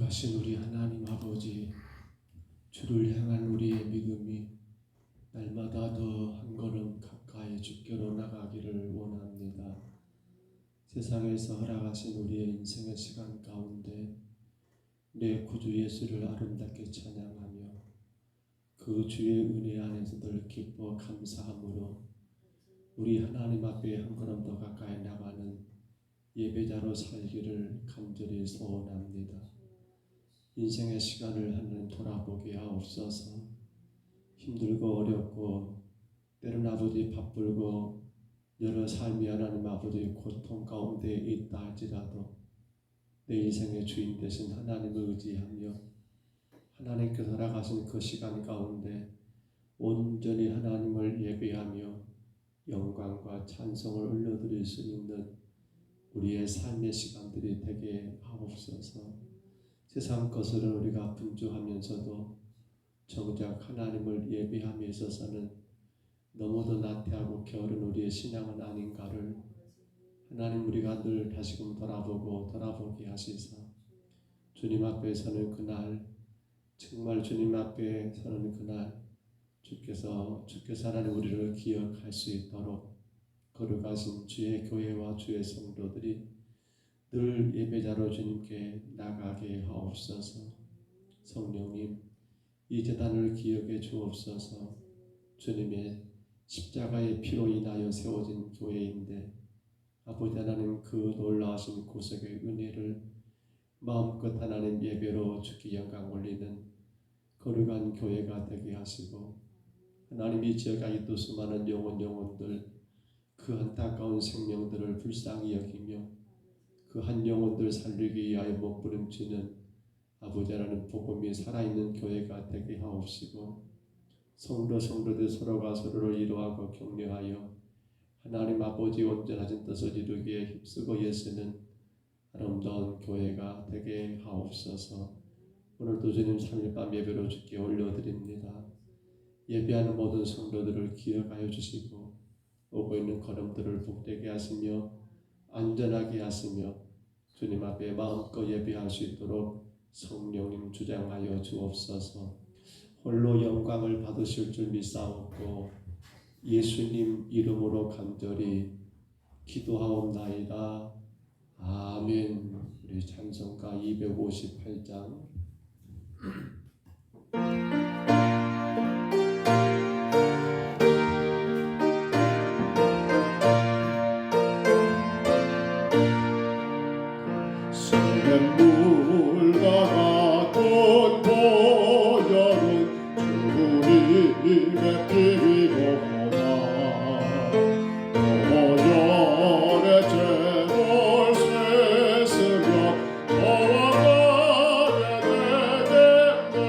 살아가신 우리 하나님 아버지, 주를 향한 우리의 믿음이 날마다 더 한 걸음 가까이 주께로 나가기를 원합니다. 세상에서 허락하신 우리의 인생의 시간 가운데 내 구주 예수를 아름답게 찬양하며 그 주의 은혜 안에서 늘 기뻐 감사함으로 우리 하나님 앞에 한 걸음 더 가까이 나가는 예배자로 살기를 간절히 소원합니다. 인생의 시간을 하나님 돌아보게 하옵소서. 힘들고 어렵고 때론 아버지 바쁘고 여러 삶이 하나님 아버지 고통 가운데 있다 할지라도 내 인생의 주인 되신 하나님을 의지하며 하나님께서 허락하신 그 시간 가운데 온전히 하나님을 예배하며 영광과 찬송을 올려드릴 수 있는 우리의 삶의 시간들이 되게 하옵소서. 세상 것으로 우리가 분주하면서도 정작 하나님을 예배함에 있어서는 너무도 나태하고 게으른 우리의 신앙은 아닌가를 하나님 우리가 늘 다시금 돌아보게 하시사 주님 앞에 서는 그날, 정말 주님 앞에 서는 그날 주께서 하나님 우리를 기억할 수 있도록 거룩하신 주의 교회와 주의 성도들이 늘 예배자로 주님께 나가게 하옵소서. 성령님, 이 제단을 기억해 주옵소서. 주님의 십자가의 피로 인하여 세워진 교회인데 아버지 하나님 그 놀라우신 구속의 은혜를 마음껏 하나님 예배로 주께 영광 올리는 거룩한 교회가 되게 하시고 하나님 이 지역에 있던 수많은 영혼들 그 안타까운 생명들을 불쌍히 여기며 그 한 영혼들 살리기 위하여 몸부림치는 아버지 하나님 복음이 살아있는 교회가 되게 하옵시고 성도들 서로가 서로를 위로하고 격려하여 하나님 아버지 온전하신 뜻을 이루기에 힘쓰고 애쓰는 아름다운 교회가 되게 하옵소서. 오늘도 주님 3일 밤 예배로 주께 올려드립니다. 예배하는 모든 성도들을 기억하여 주시고 오고 있는 걸음들을 복되게 하시며 안전하게 하시며 주님 앞에 마음껏 예배할 수 있도록 성령님 주장하여 주옵소서. 홀로 영광을 받으실 줄 믿사옵고 예수님 이름으로 간절히 기도하옵나이다. 아멘. 우리 찬송가 258장 물과 같은 보혈은 주님의 피로다. 보혈의 죄를 씻으며 너와 나를 내게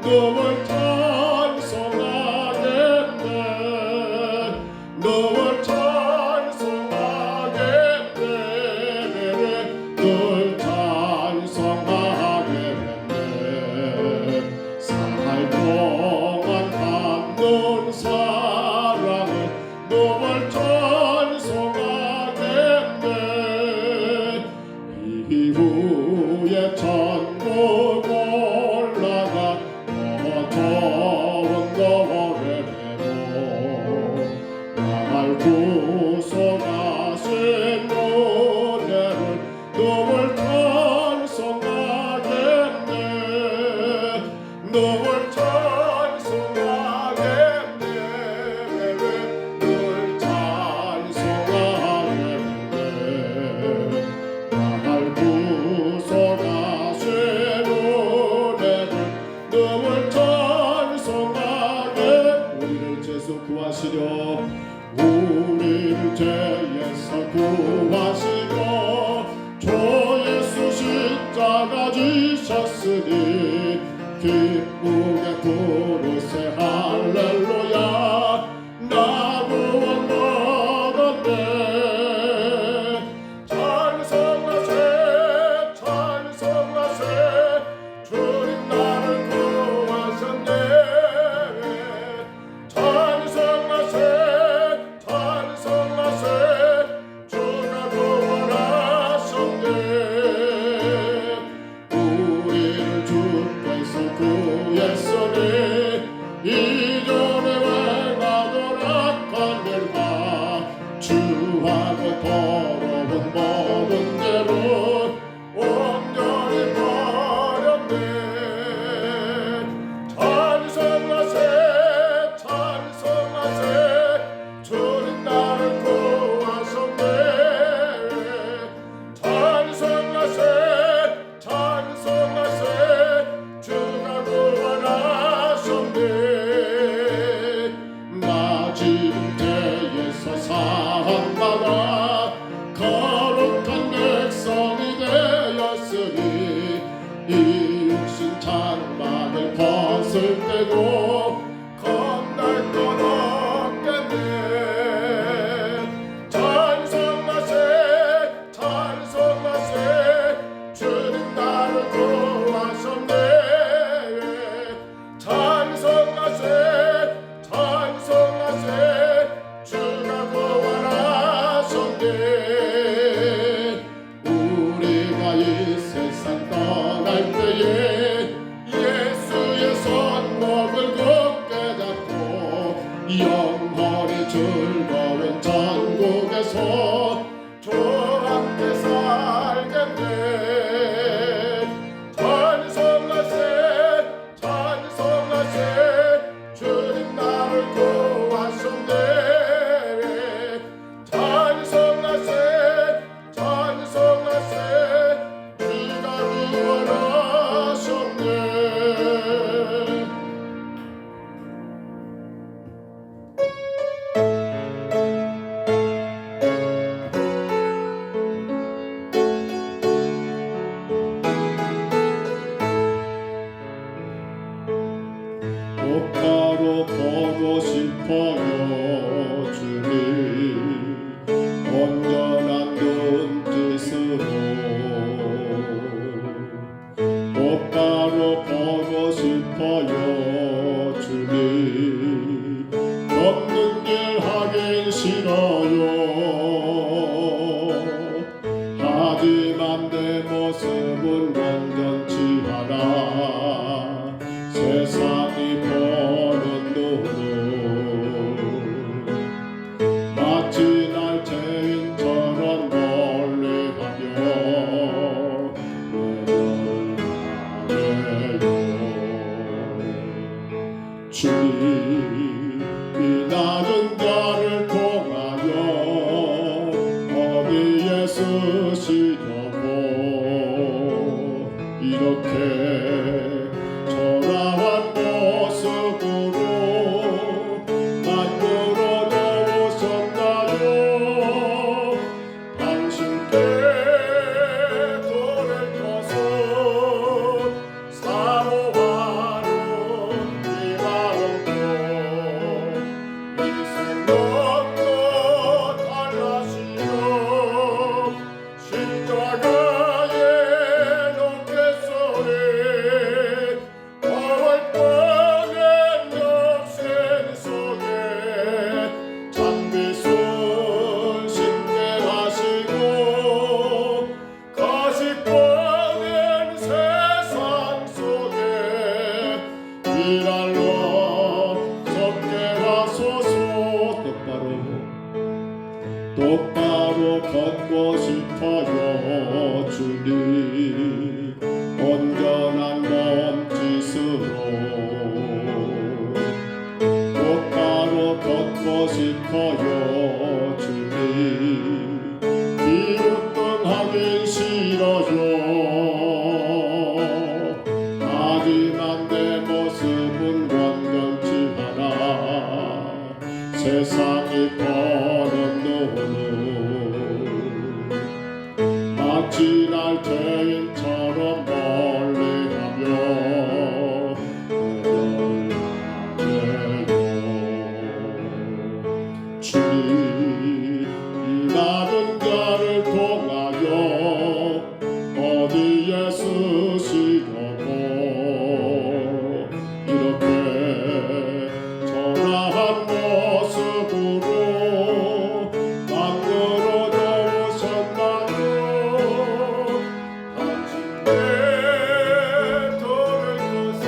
너를 찬송하겠네 너를 찬송하겠네 늘 찬송하겠네 살 동안 갚는 사랑을 너를 찬송하겠네 이후에 천국 올라가 더 좋은 노래로 날 구속하신 은혜를 너를 찬송하겠네 너를 찬송하겠네 늘 찬송하겠네 날 구속하신 은혜를 너를 찬송하게 우리를 죄에서 구하시려 우리를 죄에서 구하시려 주 예수 십자가 지셨으니 기쁘게 부르세 할렐루야 나 구원 얻었네 찬송하세 찬송하세 주님 나를 구하셨네 찬송하세 찬송하세 주가 구원하셨네 우리를 주께서 구했으니 이전에 행하던 악한 일과 주하고 더러운 모든 죄를 온전히 버렸네 찬송하세 찬송하세 주님 나를 구하셨네 찬송하세 찬송하세 주가 구원하셨네 나 지금 죄에서 사함받아 거룩한 백성이 되었으니 이 육신 장막을 벗을 때도 겁날 것 없겠네 찬송하세 찬송하세 주님 나를 구하셨네 찬송하세 찬송하세 주가 구원하셨네 우리가 이 세상 떠날 때에 예수의 손목을 굳게 잡고 영원히 즐거운 천국에서 주 함께 살겠네 찬송하세 찬송하세 주님 나를 구하셨네 찬송하세 찬송하세 주가 구원하셨네 꽃가루 보고 싶어요 주님 온전한 눈짓으로 꽃가루 보고 싶어요 주님 없는 길 하긴 싫어요 하지만 내 모습은 완전치 않아 세상이 보는 눈은 마치 날 죄인처럼 멀리하며 외면하네요 주님 이 낮은 자를 통하여 어디에 쓰시려고 이렇게 초라한 모습으로 만들어 놓으셨나요 당신께 돌을 것은 사모하는 일할러 섭게 하소서. 똑바로 걷고 싶어요 주님. 온전한 몸짓으로 똑바로 걷고 싶어요 주님. 기우뚱하긴 싫어요. 하지만 내 모습은 완전치 않아. 세상이 버는 눈은 마치 날 죄인처럼 멀리하며 연락해요. 주님, 이 낮은 자를 통하여 어디에 쓰시려고 이렇게 초라한 모습으로 만들어 놓으셨나요? 당신 내 돌을 떠서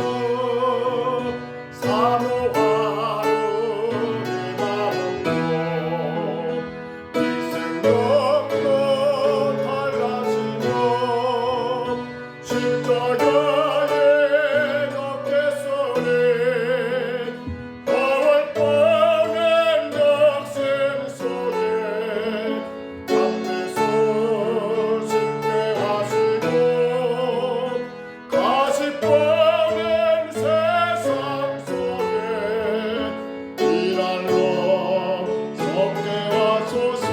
사모하는 이 마음도 이 생명도 달라지며 십자가의 어깨선에 더울 뻔한 역생 속에 담대손 쉽게 하시고 가시 뻔한 세상 속에 일할러 섭게 하소서.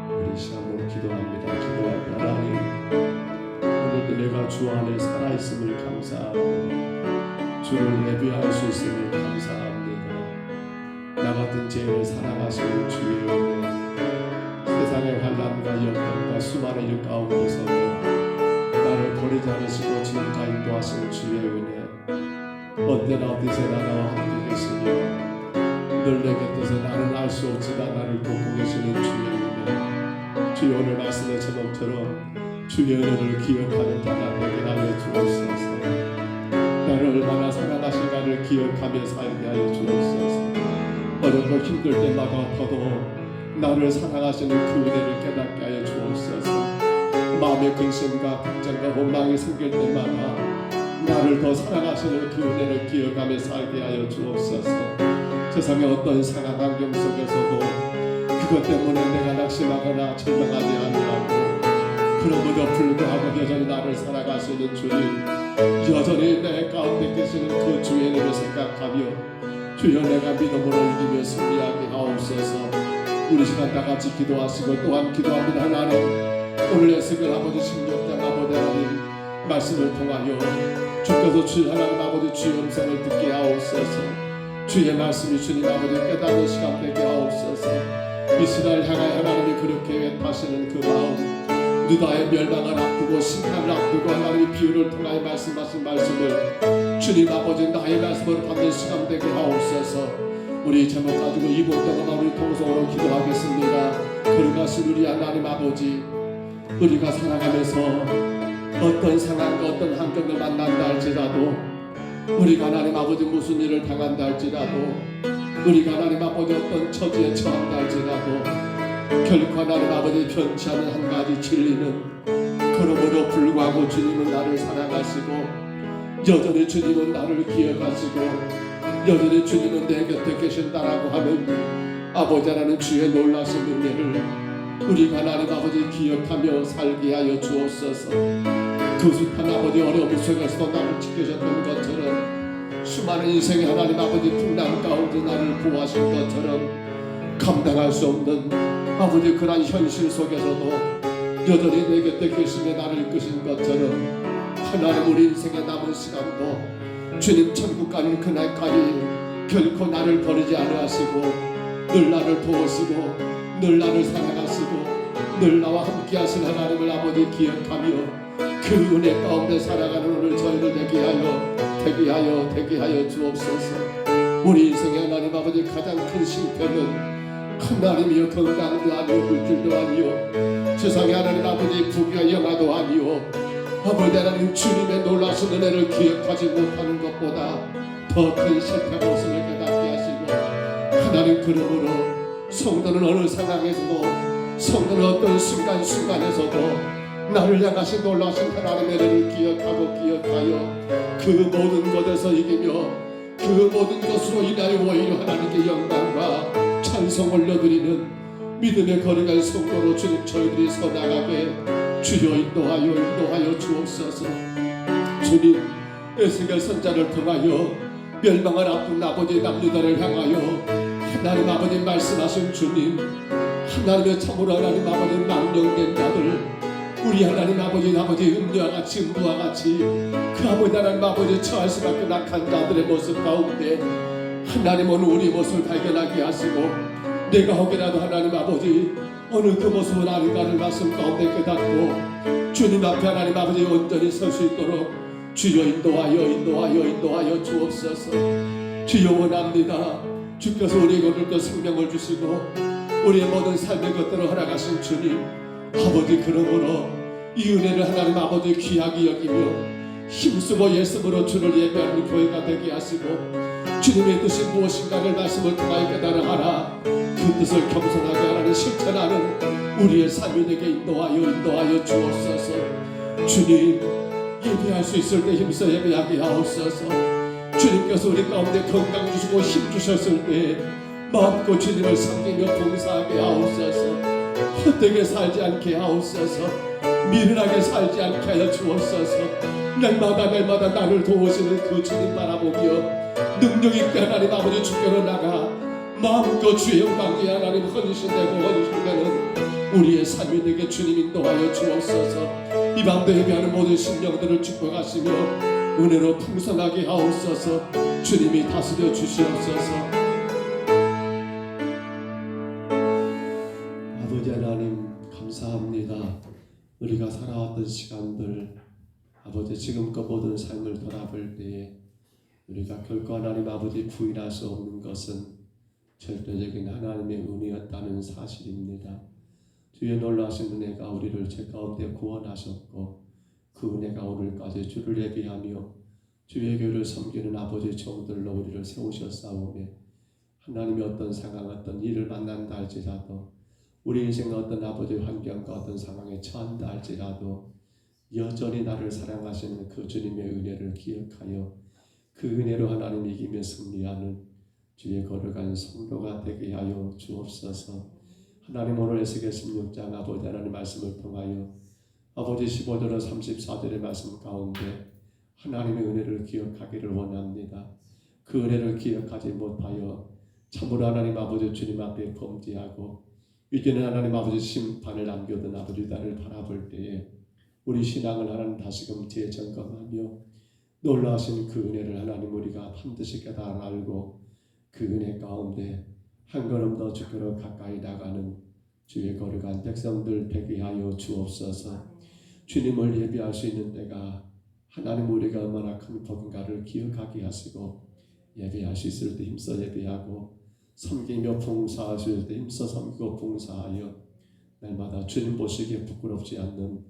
우리 시간으로 기도합니다. 기도합니다. 하나님, 오늘도 내가 주 안에 살아있음을 감사하고 주를 예배할 수 있음을 감사합니다. 나 같은 죄인을 사랑하시는 주의 은혜, 세상의 환난과 역경과 수많은 일 가운데서도 나를 버리지 않으시고 지금까지 인도하시는 주의 은혜, 언제나 어디서나 나와 함께 계시며 늘 내 곁에서 나를 알 수 없지만 나를 돕고 계시는 주의 은혜, 주의 오늘 말씀의 제목처럼 주의 은혜를 기억하는 자가 되게 하여 주옵소서. 나를 얼마나 사랑하신가를 기억하며 살게 하여 주옵소서. 어렵고 힘들 때마다 더더욱 나를 사랑하시는 그 은혜를 깨닫게 하여 주옵소서. 마음의 근심과 걱정과 원망이 생길 때마다 나를 더 사랑하시는 그 은혜를 기억하며 살게 하여 주옵소서. 세상의 어떤 상황 환경 속에서도 그것 때문에 내가 낙심하거나 절망하지 아니하고 그럼에도 불구하고 여전히 나를 사랑하시는 주님, 여전히 내 가운데 계시는 그 주의 은혜를 생각하며 주여 내가 믿음으로 이기며 승리하게 하옵소서. 우리 시간 다 같이 기도하시고 또한 기도합니다. 하나님, 오늘 에스겔 아버지 16장 아버지 하나님 말씀을 통하여 주께서 주 하나님 아버지 주의 음성을 듣게 하옵소서. 주의 말씀이 주님 아버지 깨닫는 시간 되게 하옵소서. 이스라엘 향하여 하나님이 그렇게 애타시는 그 마음, 유다의 멸망을 앞두고 심판을 앞두고 하나님이 비유를 통하여 말씀하신 말씀을 주님 아버지 나의 말씀으로 받는 시간 되게 하옵소서. 우리 제목 가지고 이번 동안 우리 통성으로 기도하겠습니다. 걸어가신 우리 하나님 아버지, 우리가 살아가면서 어떤 상황과 어떤 환경을 만난다 할지라도, 우리가 하나님 아버지 무슨 일을 당한다 할지라도, 우리가 하나님 아버지 어떤 처지에 처한다 할지라도 결코 하나님 아버지 변치 않은 한 가지 진리는, 그러므로 불구하고 주님은 나를 사랑하시고 여전히 주님은 나를 기억하시고 여전히 주님은 내 곁에 계신다라고 하는 아버지 하나님 주의 놀라신 은혜를 우리가 하나님 아버지 기억하며 살게 하여 주옵소서. 그 숱한 아버지 어려움 속에서 나를 지켜주셨던 것처럼, 수많은 인생의 하나님 아버지 풍랑 가운데 나를 보호하신 것처럼, 감당할 수 없는 아버지 그런 현실 속에서도 여전히 내 곁에 계시며 나를 이끄신 것처럼, 하나님 우리 인생의 남은 시간도 주님 천국 가는 그날까지 결코 나를 버리지 않으시고 늘 나를 도우시고 늘 나를 사랑하시고 늘 나와 함께 하신 하나님을 아버지 기억하며 그 은혜 가운데 살아가는 오늘 저희를 되게 하여 주옵소서. 우리 인생의 하나님 아버지 가장 큰 실패는 하나님이여 건강도 아니오 물질도 아니오 세상의 하나님 아버지 부귀와 영화도 아니오 아버지 하나님, 주님의 놀라신 은혜를 기억하지 못하는 것보다 더 큰 실패 모습을 깨닫게 하시고, 하나님, 그러므로 성도는 어느 상황에서도, 성도는 어떤 순간순간에서도 나를 향하신 놀라신 하나님의 은혜를 기억하여 그 모든 것에서 이기며 그 모든 것으로 인하여 오히려 하나님께 영광과 찬송 올려드리는 믿음의 거룩한 성도로 주님 저희들이 서나가게 주여 인도하여 주옵소서. 주님, 에스겔 선자를 통하여 멸망을 앞둔 아버지 남유다를 향하여 하나님 아버지 말씀하신 주님, 하나님의 참으로 하나님 아버지 망령된 자들, 우리 하나님 아버지 음녀와 같이 음부와 같이 그 아버지 하나님 아버지 처할 수밖에 낙한 자들의 모습 가운데 하나님 오늘 우리 모습을 발견하게 하시고, 내가 혹여라도 하나님 아버지 어느 그 모습은 아닌가를 말씀 가운데 깨닫고 주님 앞에 하나님 아버지 온전히 설 수 있도록 주여 인도하여 주옵소서. 주여 원합니다. 주께서 우리에게 오늘도 생명을 주시고 우리의 모든 삶의 것들을 허락하신 주님, 아버지, 그러므로 이 은혜를 하나님 아버지 귀하게 여기며 힘쓰고 예습으로 주를 예배하는 교회가 되게 하시고, 주님의 뜻이 무엇인가를 말씀을 통하여 깨달아하라, 그 뜻을 겸손하게 하나님 실천하는 우리의 삶이 되게 인도하여 주옵소서. 주님, 예배할 수 있을 때 힘써 예배하게 하옵소서. 주님께서 우리 가운데 건강 주시고 힘 주셨을 때 마음껏 주님을 섬기며 봉사하게 하옵소서. 헛되게 살지 않게 하옵소서. 미련하게 살지 않게 하여 주옵소서. 날마다 나를 도우시는 그 주님 바라보며 능력 있게 하나님 아버지 주께로 나가 마음껏 주의 영광에 하나님 헌신되는 우리의 삶이 되게 주님 인도하여 주옵소서. 이 밤도 예배하는 모든 심령들을 축복하시며 은혜로 풍성하게 하옵소서. 주님이 다스려 주시옵소서. 아버지 하나님, 감사합니다. 우리가 살아왔던 시간들, 아버지 지금껏 모든 삶을 돌아볼 때에 우리가 결코 하나님 아버지 부인할 수 없는 것은 절대적인 하나님의 은혜였다는 사실입니다. 주의 놀라신 은혜가 우리를 죄 가운데 구원하셨고, 그 은혜가 오늘까지 주를 예비하며 주의 교를 섬기는 아버지 종들로 우리를 세우셨사오매, 하나님의 어떤 상황, 어떤 일을 만난다 할지라도, 우리 인생의 어떤 아버지 환경과 어떤 상황에 처한다 할지라도 여전히 나를 사랑하시는 그 주님의 은혜를 기억하여 그 은혜로 하나님 이기며 승리하는 주의 거룩한 성도가 되게 하여 주옵소서. 하나님, 오늘 에스겔 16장 아버지 하나님 말씀을 통하여 아버지 15절로 34절의 말씀 가운데 하나님의 은혜를 기억하기를 원합니다. 그 은혜를 기억하지 못하여 참으로 하나님 아버지 주님 앞에 범죄하고 이제는 하나님 아버지 심판을 남겨둔 아버지 나를 바라볼 때에 우리 신앙을 하나님 다시금 재점검하며 놀라우신 그 은혜를 하나님 우리가 반드시 깨달아 알고 그 은혜 가운데 한 걸음 더 주께로 가까이 나가는 주의 거룩한 백성들 되게 하여 주옵소서. 주님을 예배할 수 있는 때가 하나님 우리가 얼마나 큰 복인가를 기억하게 하시고, 예배할 수 있을 때 힘써 예배하고 섬기며 봉사하실 때 힘써 섬기고 봉사하여 날마다 주님 보시기에 부끄럽지 않는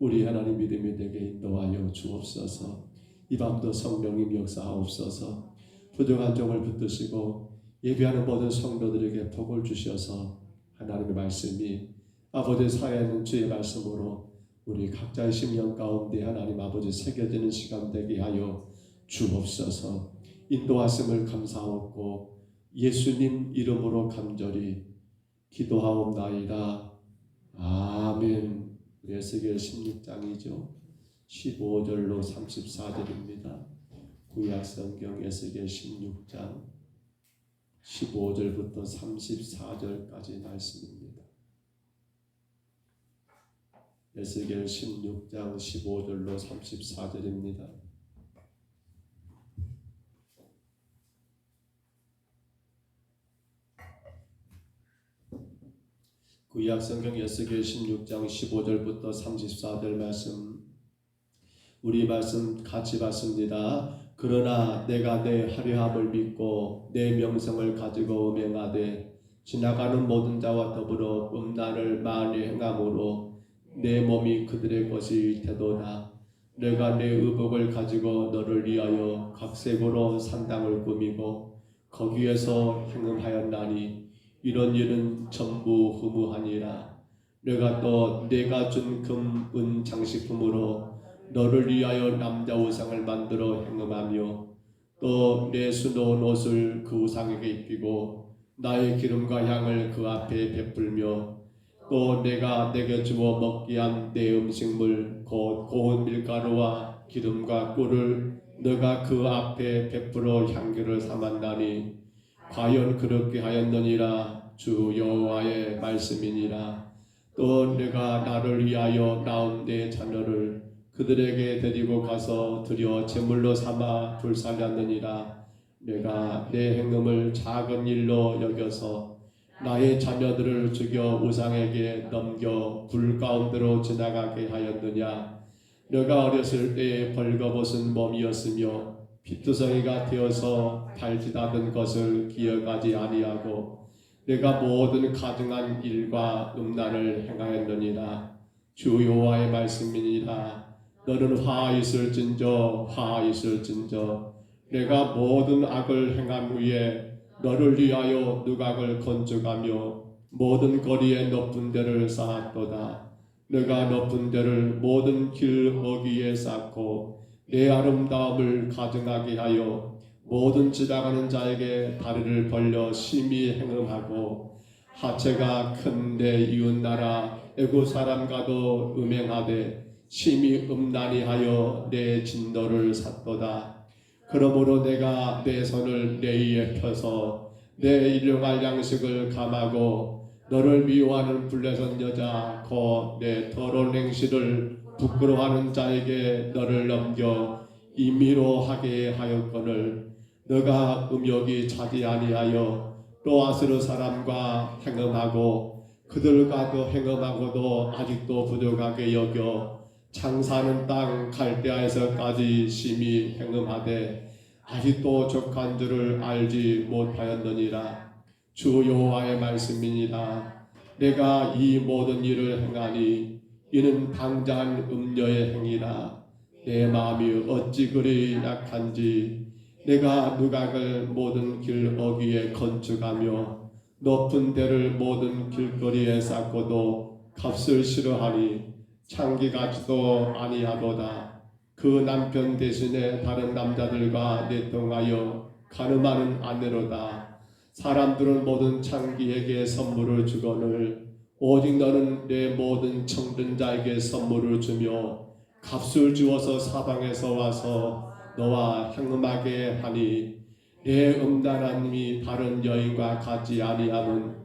우리 하나님 믿음이 되게 인도하여 주옵소서. 이 밤도 성령님 역사하옵소서. 부족한 종을 붙드시고 예배하는 모든 성도들에게 복을 주셔서 하나님의 말씀이 아버지 사회하는 주의 말씀으로 우리 각자의 심령 가운데 하나님 아버지 새겨지는 시간 되게 하여 주옵소서. 인도하심을 감사하옵고 예수님 이름으로 간절히 기도하옵나이다. 아멘. 에스겔 16장이죠. 15절로 34절입니다. 구약성경 에스겔 16장 15절부터 34절까지 말씀입니다. 에스겔 16장 15절로 34절입니다. 구약성경 에스겔 16장 15절부터 34절 말씀, 우리 말씀 같이 봤습니다. 그러나 내가 내 화려함을 믿고 내 명성을 가지고 음행하되 지나가는 모든 자와 더불어 음란을 많이 행함으로 내 몸이 그들의 것이 되도다. 내가 내 의복을 가지고 너를 위하여 각색으로 산당을 꾸미고 거기에서 행음하였나니 이런 일은 전부 허무하니라. 내가 또 내가 준 금, 은 장식품으로 너를 위하여 남자 우상을 만들어 행음하며 또 내 수놓은 옷을 그 우상에게 입히고 나의 기름과 향을 그 앞에 베풀며 또 내가 내게 주어 먹게 한 내 음식물 곧 고운 밀가루와 기름과 꿀을 너가 그 앞에 베풀어 향기를 삼았나니 과연 그렇게 하였느니라. 주 여호와의 말씀이니라. 또 내가 나를 위하여 낳은 내 자녀를 그들에게 데리고 가서 드려 제물로 삼아 불살렸느니라. 내가 내 행음을 작은 일로 여겨서 나의 자녀들을 죽여 우상에게 넘겨 불 가운데로 지나가게 하였느냐. 내가 어렸을 때에 벌거벗은 몸이었으며 피투성이가 되어서 발짓하던 것을 기억하지 아니하고 내가 모든 가증한 일과 음란을 행하였느니라. 주 여호와의 말씀이니라. 너는 화 있을진저 내가 모든 악을 행한 후에 너를 위하여 누각을 건축하며 모든 거리에 높은 데를 쌓았도다. 내가 높은 데를 모든 길 어귀에 쌓고 내 아름다움을 가증하게 하여 모든 지나가는 자에게 다리를 벌려 심히 행음하고 하체가 큰 내 이웃나라 애국 사람과도 음행하되 심히 음란히 하여 내 진노를 샀도다. 그러므로 내가 내 손을 내 위에 펴서 내 일용할 양식을 감하고 너를 미워하는 불레선 여자 곧 내 더러운 행실을 부끄러워하는 자에게 너를 넘겨 임의로 하게 하였거늘 너가 음욕이 차지 아니하여 로아스르 사람과 행음하고 그들과도 행음하고도 아직도 부족하게 여겨 장사하는 땅 갈대아에서까지 심히 행음하되 아직도 족한 줄을 알지 못하였느니라. 주 여호와의 말씀이니라. 내가 이 모든 일을 행하니 이는 당장한 음녀의 행위라. 내 마음이 어찌 그리 약한지 내가 누각을 모든 길 어귀에 건축하며 높은 데를 모든 길거리에 쌓고도 값을 싫어하니 창기같이도 아니하도다. 그 남편 대신에 다른 남자들과 내통하여 가늠하는 아내로다. 사람들은 모든 창기에게 선물을 주거늘 오직 너는 내 모든 청든자에게 선물을 주며 값을 주어서 사방에서 와서 너와 행음하게 하니 내 음란한 힘이 다른 여인과 같지 아니하는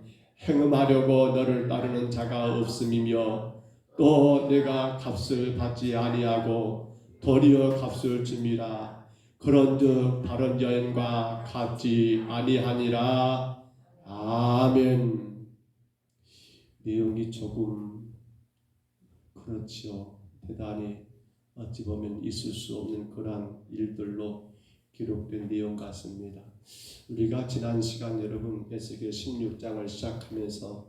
행음하려고 너를 따르는 자가 없음이며 또 내가 값을 받지 아니하고 도리어 값을 줌이라. 그런즉 다른 여인과 같지 아니하니라. 아멘. 내용이 조금 그렇지요. 대단히 어찌 보면 있을 수 없는 그러한 일들로 기록된 내용 같습니다. 우리가 지난 시간 여러분 에스겔 16장을 시작하면서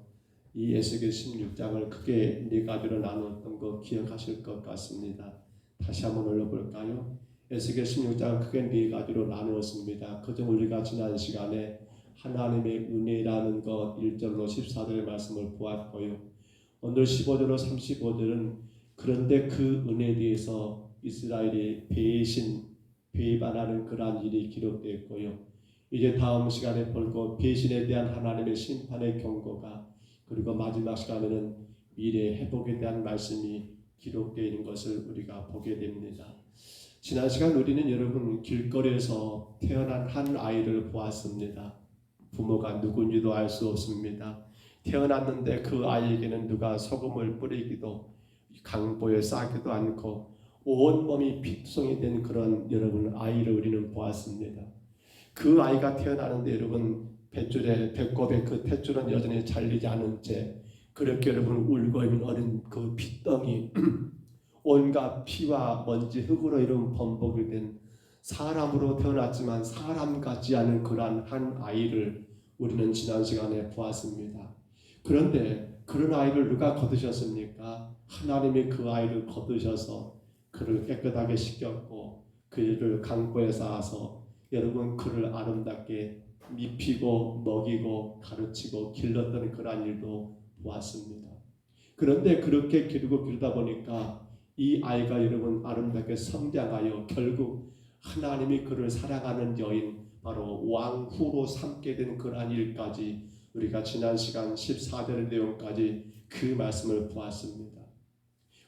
이 에스겔 16장을 크게 네 가지로 나눴던 거 기억하실 것 같습니다. 다시 한번 올려볼까요? 에스겔 16장을 크게 네 가지로 나누었습니다. 그중 우리가 지난 시간에 하나님의 은혜라는 것 1절로 14절의 말씀을 보았고요. 오늘 15절로 35절은 그런데 그 은혜에 대해서 이스라엘이 배반하는 그러한 일이 기록되었고요. 이제 다음 시간에 볼 것 배신에 대한 하나님의 심판의 경고가 그리고 마지막 시간에는 미래의 회복에 대한 말씀이 기록되어 있는 것을 우리가 보게 됩니다. 지난 시간 우리는 여러분 길거리에서 태어난 한 아이를 보았습니다. 부모가 누군지도 알 수 없습니다. 태어났는데 그 아이에게는 누가 소금을 뿌리기도 강보에 싸기도 않고 온몸이 피투성이 된 그런 여러분 아이를 우리는 보았습니다. 그 아이가 태어나는데 여러분 배꼽에 그 탯줄은 여전히 잘리지 않은 채 그렇게 여러분 울고 있는 어린 그 핏덩이 온갖 피와 먼지 흙으로 이런 범벅이 된 사람으로 태어났지만 사람 같지 않은 그러한 한 아이를 우리는 지난 시간에 보았습니다. 그런데 그런 아이를 누가 거두셨습니까? 하나님이 그 아이를 거두셔서 그를 깨끗하게 씻겼고 그를 강보에 쌓아서 여러분 그를 아름답게 입히고 먹이고 가르치고 길렀던 그러한 일도 보았습니다. 그런데 그렇게 기르다 보니까 이 아이가 여러분 아름답게 성장하여 결국 하나님이 그를 사랑하는 여인 바로 왕후로 삼게 된 그러한 일까지 우리가 지난 시간 14절의 내용까지 그 말씀을 보았습니다.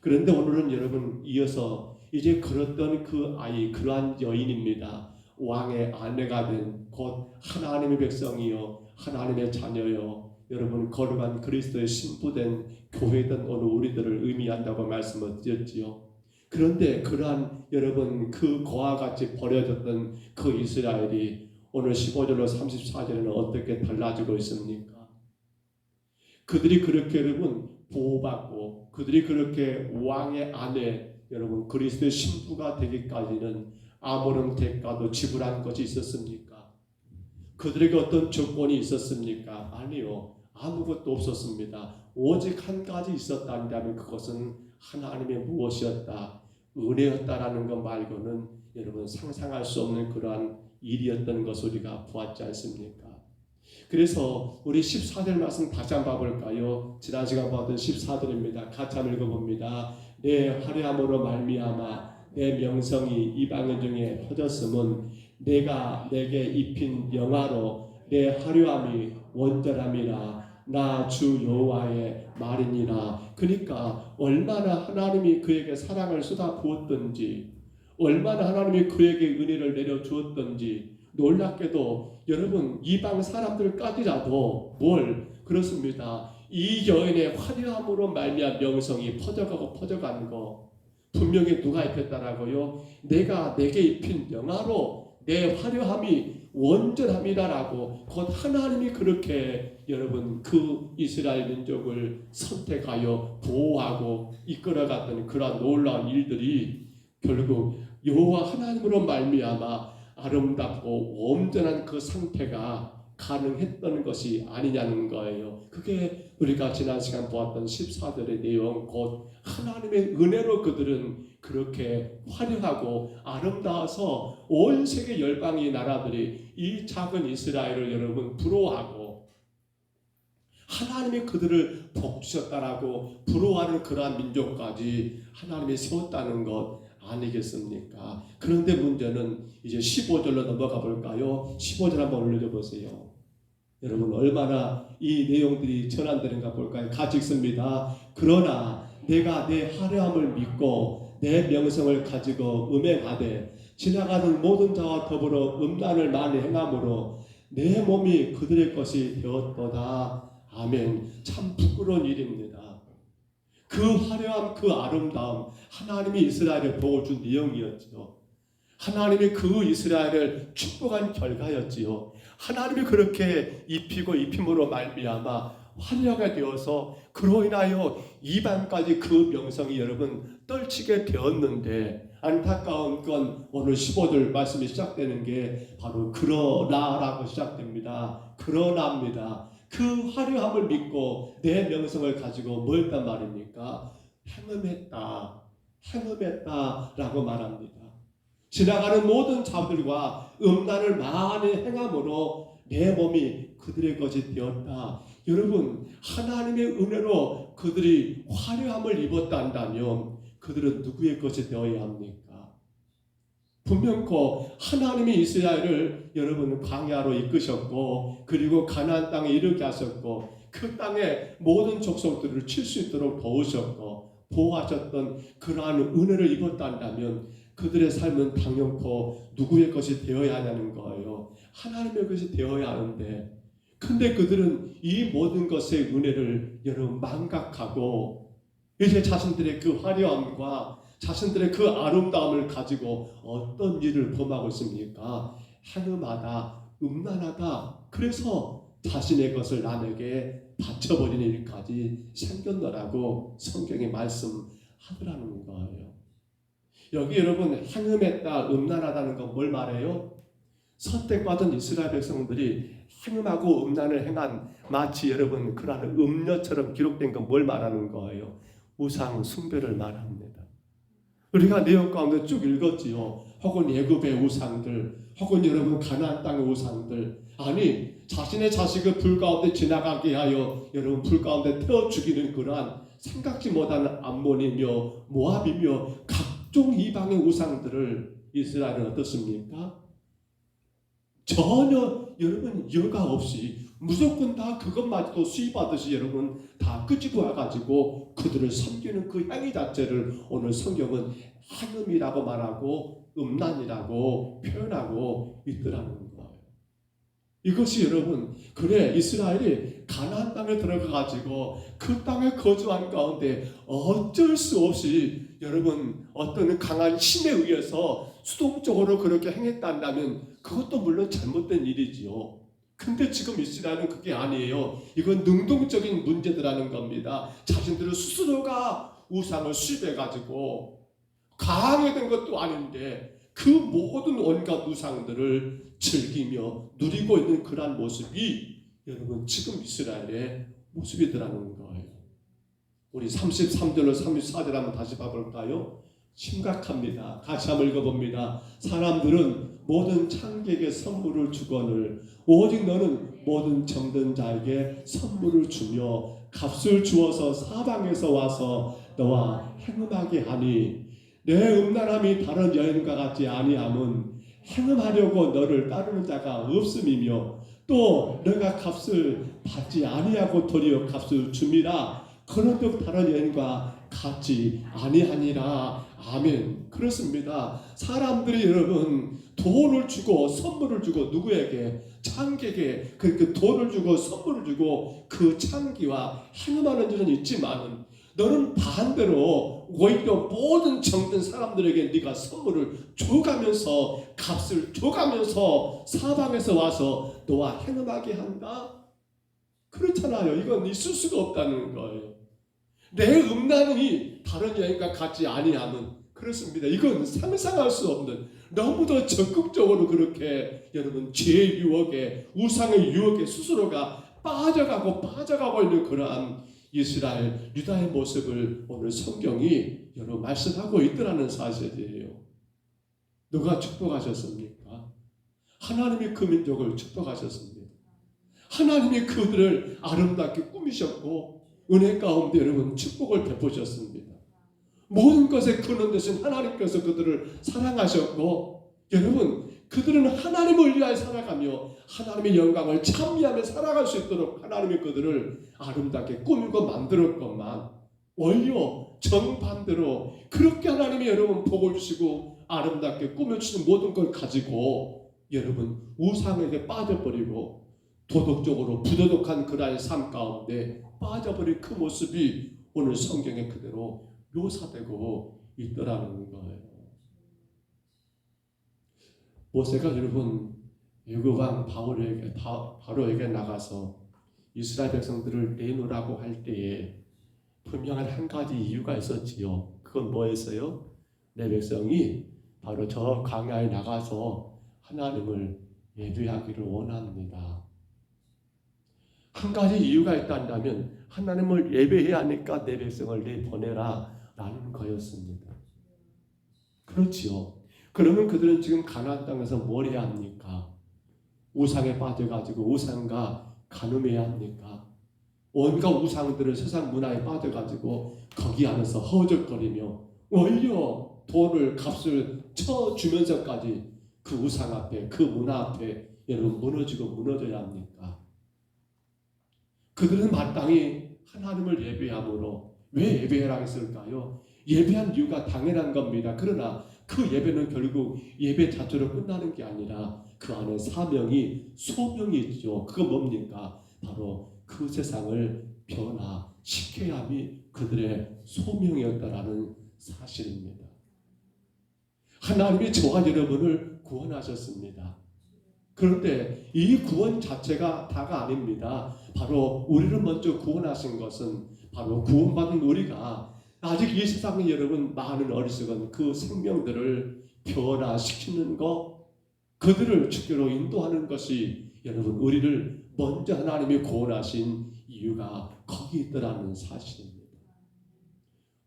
그런데 오늘은 여러분 이어서 이제 그랬던 그 아이 그러한 여인입니다. 왕의 아내가 된 곧 하나님의 백성이요 하나님의 자녀요 여러분 거룩한 그리스도의 신부된 교회된 오늘 우리들을 의미한다고 말씀을 드렸지요. 그런데 그러한 여러분 그 고와 같이 버려졌던 그 이스라엘이 오늘 15절로 34절에는 어떻게 달라지고 있습니까? 그들이 그렇게 여러분 보호받고 그들이 그렇게 왕의 아내 여러분 그리스도의 신부가 되기까지는 아무런 대가도 지불한 것이 있었습니까? 그들에게 어떤 조건이 있었습니까? 아니요. 아무것도 없었습니다. 오직 한 가지 있었다면 그것은 하나님의 무엇이었다? 은혜였다라는 것 말고는 여러분 상상할 수 없는 그러한 일이었던 것을 우리가 보았지 않습니까? 그래서 우리 14절 말씀 다시 한번 봐볼까요? 지난 시간 봤던 14절입니다. 같이 한번 읽어봅니다. 내 화려함으로 말미암아 내 명성이 이방인 중에 퍼졌음은 내가 내게 입힌 영화로 내 화려함이 원전함이라 나 주 여호와의 말이니라. 그러니까 얼마나 하나님이 그에게 사랑을 쏟아 부었던지 얼마나 하나님이 그에게 은혜를 내려주었던지 놀랍게도 여러분 이방 사람들까지라도 그렇습니다. 이 여인의 화려함으로 말미암아 명성이 퍼져간 거 분명히 누가 입혔다라고요? 내가 내게 입힌 영화로 내 화려함이 원전함이다라고 곧 하나님이 그렇게 여러분 그 이스라엘 민족을 선택하여 보호하고 이끌어갔던 그러한 놀라운 일들이 결국 여호와 하나님으로 말미암아 아름답고 온전한 그 상태가 가능했던 것이 아니냐는 거예요. 그게 우리가 지난 시간 보았던 14절의 내용 곧 하나님의 은혜로 그들은 그렇게 화려하고 아름다워서 온 세계 열방의 나라들이 이 작은 이스라엘을 여러분 부러워하고 하나님이 그들을 복주셨다라고 부러워하는 그러한 민족까지 하나님이 세웠다는 것 아니겠습니까? 그런데 문제는 이제 15절로 넘어가 볼까요? 15절 한번 올려 보세요. 여러분 얼마나 이 내용들이 전환되는가 볼까요? 같이 읽습니다. 그러나 내가 내 화려함을 믿고 내 명성을 가지고 음행하되 지나가는 모든 자와 더불어 음란을 많이 행함으로 내 몸이 그들의 것이 되었도다. 아멘. 참 부끄러운 일입니다. 그 화려함, 그 아름다움, 하나님이 이스라엘을 보고 준 내용이었지요. 하나님이 그 이스라엘을 축복한 결과였지요. 하나님이 그렇게 입힘으로 말미암아 화려하게 되어서 그로 인하여 이방까지 그 명성이 여러분 떨치게 되었는데 안타까운 건 오늘 15절 말씀이 시작되는 게 바로 그러나라고 시작됩니다. 그러나입니다. 그 화려함을 믿고 내 명성을 가지고 뭐 했단 말입니까? 행음했다라고 말합니다. 지나가는 모든 자들과 음란을 많이 행함으로 내 몸이 그들의 것이 되었다. 여러분 하나님의 은혜로 그들이 화려함을 입었다 한다면 그들은 누구의 것이 되어야 합니까? 분명코 하나님이 이스라엘을 여러분 광야로 이끄셨고 그리고 가나안 땅에 이르게 하셨고 그 땅에 모든 족속들을 칠 수 있도록 도우셨고 보호하셨던 그러한 은혜를 입었다 한다면 그들의 삶은 당연코 누구의 것이 되어야 하냐는 거예요. 하나님의 것이 되어야 하는데 근데 그들은 이 모든 것의 은혜를 여러분 망각하고 이제 자신들의 그 화려함과 자신들의 그 아름다움을 가지고 어떤 일을 범하고 있습니까? 행음하다, 음란하다. 그래서 자신의 것을 남에게 바쳐버리는 일까지 생겼노라고 성경이 말씀하더라는 거예요. 여기 여러분 행음했다, 음란하다는 건 뭘 말해요? 선택받은 이스라엘 백성들이 행음하고 음란을 행한 마치 여러분 그러한 음녀처럼 기록된 건 뭘 말하는 거예요? 우상 숭배를 말합니다. 우리가 내용 가운데 쭉 읽었지요. 혹은 애굽의 우상들, 혹은 여러분 가나안 땅의 우상들, 아니 자신의 자식을 불 가운데 지나가게 하여 여러분 불 가운데 태워 죽이는 그러한 생각지 못한 암몬이며 모압이며 각종 이방의 우상들을 이스라엘은 어떻습니까? 전혀 여러분 여과 없이 무조건 다 그것마저도 수입하듯이 여러분 다 끄집어 와가지고 그들을 섬기는 그 행위 자체를 오늘 성경은 한음이라고 말하고 음란이라고 표현하고 있더라는 거예요. 이것이 여러분 그래 이스라엘이 가나안 땅에 들어가가지고 그 땅에 거주한 가운데 어쩔 수 없이 여러분 어떤 강한 힘에 의해서 수동적으로 그렇게 행했다면 그것도 물론 잘못된 일이지요. 근데 지금 이스라엘은 그게 아니에요. 이건 능동적인 문제들하는 겁니다. 자신들은 스스로가 우상을 수입해가지고 강하게 된 것도 아닌데 그 모든 온갖 우상들을 즐기며 누리고 있는 그러한 모습이 여러분 지금 이스라엘의 모습이더라는 거예요. 우리 33절로 34절 한번 다시 봐볼까요? 심각합니다. 같이 한번 읽어봅니다. 사람들은 모든 창객에게 선물을 주거늘 오직 너는 모든 정든 자에게 선물을 주며 값을 주어서 사방에서 와서 너와 행음하게 하니 내 음란함이 다른 여인과 같지 아니함은 행음하려고 너를 따르는 자가 없음이며 또 너가 값을 받지 아니하고 도리어 값을 줌이라 그런즉 다른 여인과 같지 아니하니라. 아멘. 그렇습니다. 사람들이 여러분 돈을 주고 선물을 주고 누구에게? 창객에게 그렇게 돈을 주고 선물을 주고 그 창기와 행음하는 줄은 있지만 너는 반대로 오히려 모든 정든 사람들에게 네가 선물을 줘가면서 값을 줘가면서 사방에서 와서 너와 행음하게 한다? 그렇잖아요. 이건 있을 수가 없다는 거예요. 내 음란이 다른 여인과 같지 아니함은 그렇습니다. 이건 상상할 수 없는 너무도 적극적으로 그렇게 여러분 죄의 유혹에 우상의 유혹에 스스로가 빠져가고 있는 그러한 이스라엘 유다의 모습을 오늘 성경이 여러분 말씀하고 있더라는 사실이에요. 누가 축복하셨습니까? 하나님이 그 민족을 축복하셨습니다. 하나님이 그들을 아름답게 꾸미셨고 은혜 가운데 여러분 축복을 베푸셨습니다. 모든 것의 근원 되신 하나님께서 그들을 사랑하셨고 여러분 그들은 하나님을 위하여 살아가며 하나님의 영광을 찬미하며 살아갈 수 있도록 하나님이 그들을 아름답게 꾸미고 만들었건만 오히려 정반대로 그렇게 하나님이 여러분 복을 주시고 아름답게 꾸며주신 모든 걸 가지고 여러분 우상에게 빠져버리고 도덕적으로 부도덕한 그러한 삶 가운데 빠져버린 그 모습이 오늘 성경에 그대로 묘사되고 있더라는 거예요. 모세가 여러분 애굽 왕 바로에게 나가서 이스라엘 백성들을 내놓으라고 할 때에 분명한 한 가지 이유가 있었지요. 그건 뭐였어요? 내 백성이 바로 저 광야에 나가서 하나님을 예배하기를 원합니다. 한 가지 이유가 있다면 하나님을 예배해야 하니까 내 백성을 내보내라 라는 거였습니다. 그렇지요. 그러면 그들은 지금 가나안 땅에서 뭘 해야 합니까? 우상에 빠져가지고 우상과 간음해야 합니까? 온갖 우상들을 세상 문화에 빠져가지고 거기 안에서 허우적거리며 오히려 돈을 값을 쳐주면서까지 그 우상 앞에 그 문화 앞에 여러분 무너져야 합니까? 그들은 마땅히 하나님을 예배함으로 왜 예배하라고 했을까요? 예배한 이유가 당연한 겁니다. 그러나 그 예배는 결국 예배 자체로 끝나는 게 아니라 그 안에 사명이 소명이 있죠. 그거 뭡니까? 바로 그 세상을 변화시켜야 함이 그들의 소명이었다라는 사실입니다. 하나님이 저와 여러분을 구원하셨습니다. 그런데 이 구원 자체가 다가 아닙니다. 바로 우리를 먼저 구원하신 것은 바로 구원받은 우리가 아직 이 세상에 여러분 많은 어리석은 그 생명들을 변화시키는 것, 그들을 주께로 인도하는 것이 여러분 우리를 먼저 하나님이 구원하신 이유가 거기 있더라는 사실입니다.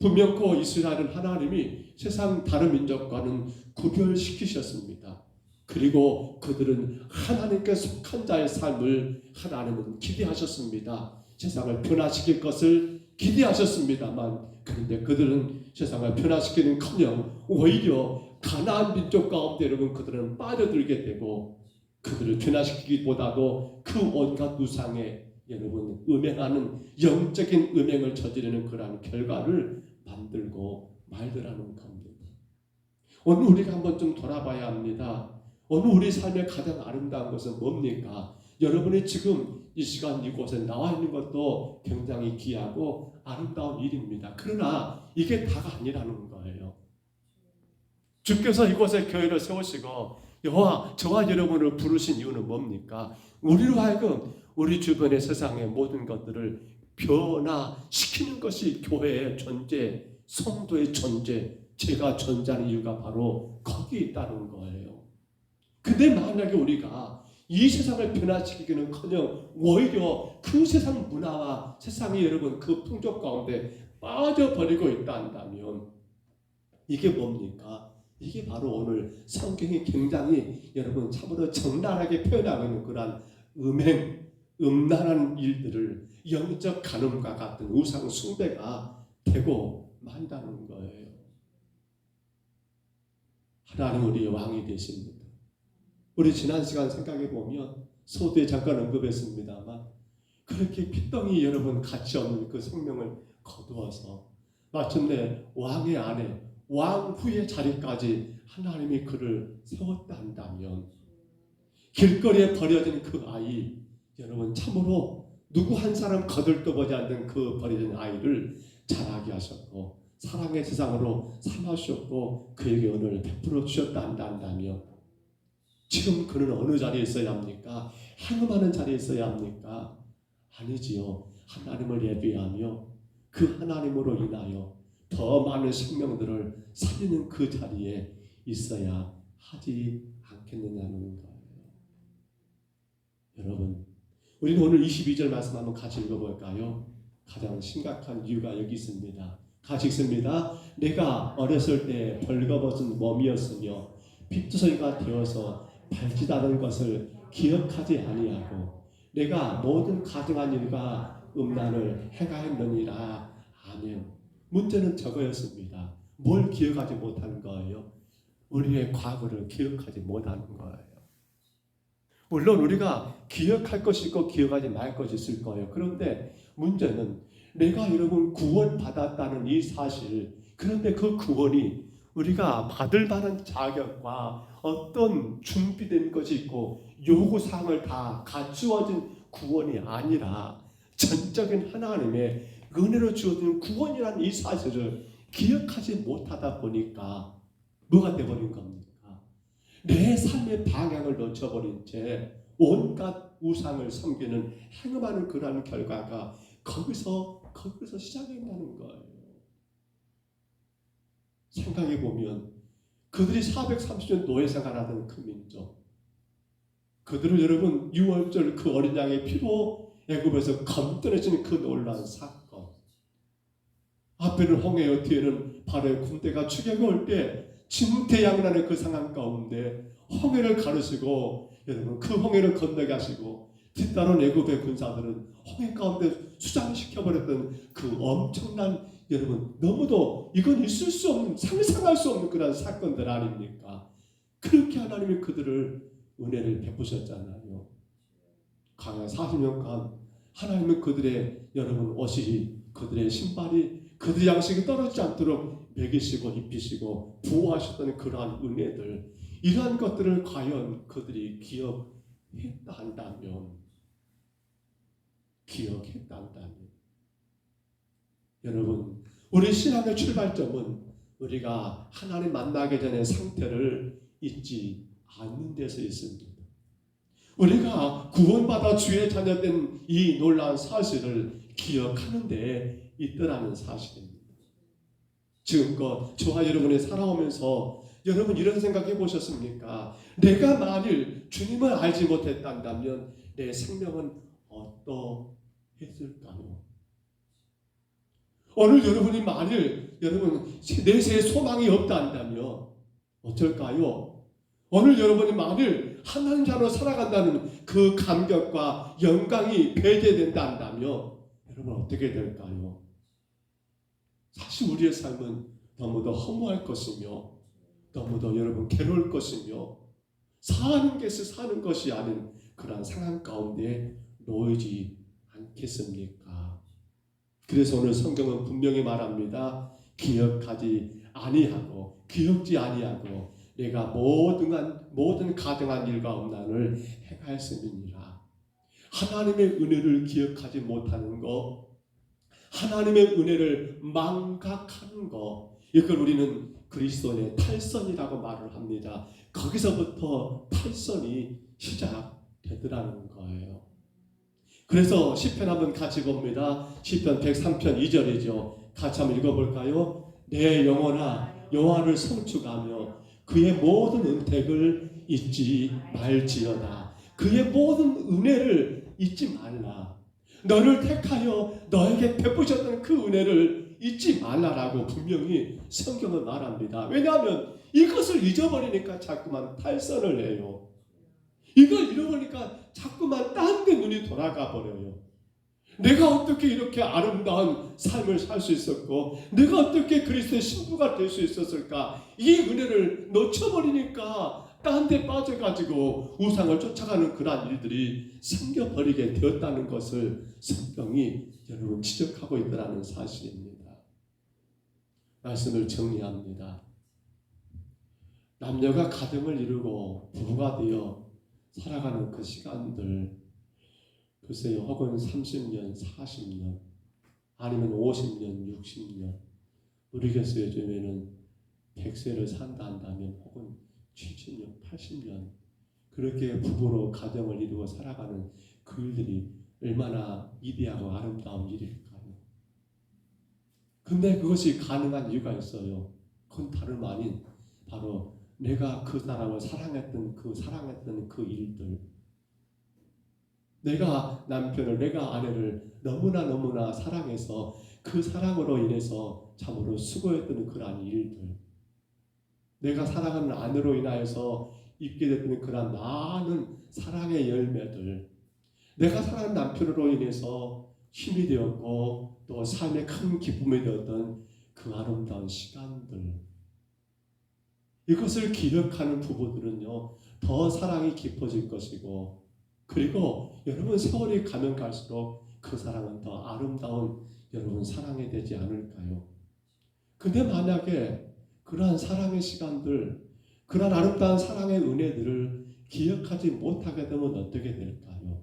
분명코 이스라엘은 하나님이 세상 다른 민족과는 구별시키셨습니다. 그리고 그들은 하나님께 속한 자의 삶을 하나님은 기대하셨습니다. 세상을 변화시킬 것을 기대하셨습니다만, 그런데 그들은 세상을 변화시키는커녕 오히려 가나안 민족 가운데 여러분 그들은 빠져들게 되고, 그들을 변화시키기보다도 그 온갖 우상에 여러분 음행하는 영적인 음행을 저지르는 그러한 결과를 만들고 말더라는 겁니다. 오늘 우리가 한번 좀 돌아봐야 합니다. 오늘 우리 삶의 가장 아름다운 것은 뭡니까? 여러분이 지금 이 시간 이곳에 나와 있는 것도 굉장히 귀하고 아름다운 일입니다. 그러나 이게 다가 아니라는 거예요. 주께서 이곳에 교회를 세우시고 저와 여러분을 부르신 이유는 뭡니까? 우리로 하여금 우리 주변의 세상의 모든 것들을 변화시키는 것이 교회의 존재, 성도의 존재, 제가 존재하는 이유가 바로 거기에 있다는 거예요. 근데 만약에 우리가 이 세상을 변화시키기는커녕 오히려 그 세상 문화와 세상이 여러분 그 풍족 가운데 빠져버리고 있다 한다면 이게 뭡니까? 이게 바로 오늘 성경이 굉장히 여러분 참으로 적나라하게 표현하고 있는 그러한 음란한 일들을 영적 간음과 같은 우상 숭배가 되고 만다는 거예요. 하나님 우리의 왕이 되십니다. 우리 지난 시간 생각해 보면 소두에 잠깐 언급했습니다만 그렇게 피덩이 여러분 가치 없는 그 생명을 거두어서 마침내 왕의 아내, 왕후의 자리까지 하나님이 그를 세웠다 한다면 길거리에 버려진 그 아이, 여러분 참으로 누구 한 사람 거들떠보지 않는 그 버려진 아이를 자라게 하셨고 사랑의 세상으로 삼아주셨고 그에게 은혜를 베풀어 주셨다 한다면 지금 그는 어느 자리에 있어야 합니까? 행음하는 자리에 있어야 합니까? 아니지요. 하나님을 예배하며 그 하나님으로 인하여 더 많은 생명들을 살리는 그 자리에 있어야 하지 않겠느냐는 거예요. 여러분, 우리는 오늘 22절 말씀 한번 같이 읽어볼까요? 가장 심각한 이유가 여기 있습니다. 같이 읽습니다. 내가 어렸을 때 벌거벗은 몸이었으며 핏두성이가 되어서 발짓하는 것을 기억하지 아니하고 내가 모든 가증한 일과 음란을 행하였느니라. 아멘. 문제는 저거였습니다. 뭘 기억하지 못하는 거예요? 우리의 과거를 기억하지 못하는 거예요. 물론 우리가 기억할 것이 있고 기억하지 말 것이 있을 거예요. 그런데 문제는 내가 여러분 구원받았다는 이 사실, 그런데 그 구원이 우리가 받을 만한 자격과 어떤 준비된 것이 있고 요구사항을 다 갖추어진 구원이 아니라 전적인 하나님의 은혜로 주어진 구원이라는 이 사실을 기억하지 못하다 보니까 뭐가 되어버린 겁니까? 내 삶의 방향을 놓쳐버린 채 온갖 우상을 섬기는 행음하는 그러한 결과가 거기서 시작된다는 거예요. 생각해 보면 그들이 430년 노예 생활하던 그 민족, 그들을 여러분 6월절 그 어린 양의 피로 애굽에서 건드려지는 그 놀라운 사건, 앞에는 홍해요, 뒤에는 바로의 군대가 추격해 올 때 진퇴양난의 그 상황 가운데 홍해를 가르시고 여러분 그 홍해를 건너게 하시고 뒤따른 애굽의 군사들은 홍해 가운데 수장시켜버렸던 그 엄청난 여러분 너무도 이건 있을 수 없는 상상할 수 없는 그런 사건들 아닙니까? 그렇게 하나님이 그들을 은혜를 베푸셨잖아요. 강한 40년간 하나님은 그들의 여러분 옷이 그들의 신발이 그들의 양식이 떨어지지 않도록 먹이시고 입히시고 보호하셨던 그러한 은혜들, 이러한 것들을 과연 그들이 기억했다 한다면 여러분 우리 신앙의 출발점은 우리가 하나님 만나기 전의 상태를 잊지 않는 데서 있습니다. 우리가 구원받아 주의 자녀된 이 놀라운 사실을 기억하는 데 있더라는 사실입니다. 지금껏 저와 여러분이 살아오면서 여러분 이런 생각해 보셨습니까? 내가 만일 주님을 알지 못했다면 내 생명은 어떠했을까요? 오늘 여러분이 만일 여러분 내세에 소망이 없다 한다면 어쩔까요? 오늘 여러분이 만일 하나님 자로 살아간다는 그 감격과 영광이 배제된다 한다면 여러분 어떻게 될까요? 사실 우리의 삶은 너무도 허무할 것이며 너무도 여러분 괴로울 것이며 사는 것이 아닌 그러한 상황 가운데 놓이지 않겠습니까? 그래서 오늘 성경은 분명히 말합니다. 기억지 아니하고 내가 모든 가증한 일과 엄난을 행하였음이니라. 하나님의 은혜를 기억하지 못하는 것, 하나님의 은혜를 망각하는 것, 이걸 우리는 그리스도인의 탈선이라고 말을 합니다. 거기서부터 탈선이 시작되더라는 거예요. 그래서 시편 한번 같이 봅니다. 시편 103편 2절이죠. 같이 한번 읽어볼까요? 내 영혼아 여호와를 송축하며 그의 모든 은택을 잊지 말지어다. 그의 모든 은혜를 잊지 말라. 너를 택하여 너에게 베푸셨던 그 은혜를 잊지 말라라고 분명히 성경은 말합니다. 왜냐하면 이것을 잊어버리니까 자꾸만 탈선을 해요. 이걸 잃어버리니까 자꾸만 딴 데 눈이 돌아가 버려요. 내가 어떻게 이렇게 아름다운 삶을 살 수 있었고 내가 어떻게 그리스도의 신부가 될 수 있었을까? 이 은혜를 놓쳐버리니까 딴 데 빠져가지고 우상을 쫓아가는 그러한 일들이 생겨버리게 되었다는 것을 성경이 여러분 지적하고 있다는 사실입니다. 말씀을 정리합니다. 남녀가 가정을 이루고 부부가 되어 살아가는 그 시간들, 글쎄요, 혹은 30년, 40년, 아니면 50년, 60년, 우리 교회 요즘에는 100세를 산다 한다면, 혹은 70년, 80년, 그렇게 부부로 가정을 이루고 살아가는 그 일들이 얼마나 위대하고 아름다운 일일까요? 근데 그것이 가능한 이유가 있어요. 그건 다름 아닌 바로 내가 그 사람을 사랑했던 그 일들, 내가 남편을, 내가 아내를 너무나 사랑해서 그 사랑으로 인해서 참으로 수고했던 그러한 일들, 내가 사랑하는 아내로 인하여서 입게 됐던 그러한 많은 사랑의 열매들, 내가 사랑하는 남편으로 인해서 힘이 되었고 또 삶의 큰 기쁨이 되었던 그 아름다운 시간들, 이것을 기억하는 부부들은요 더 사랑이 깊어질 것이고, 그리고 여러분 세월이 가면 갈수록 그 사랑은 더 아름다운 여러분 사랑이 되지 않을까요? 근데 만약에 그러한 사랑의 시간들, 그러한 아름다운 사랑의 은혜들을 기억하지 못하게 되면 어떻게 될까요?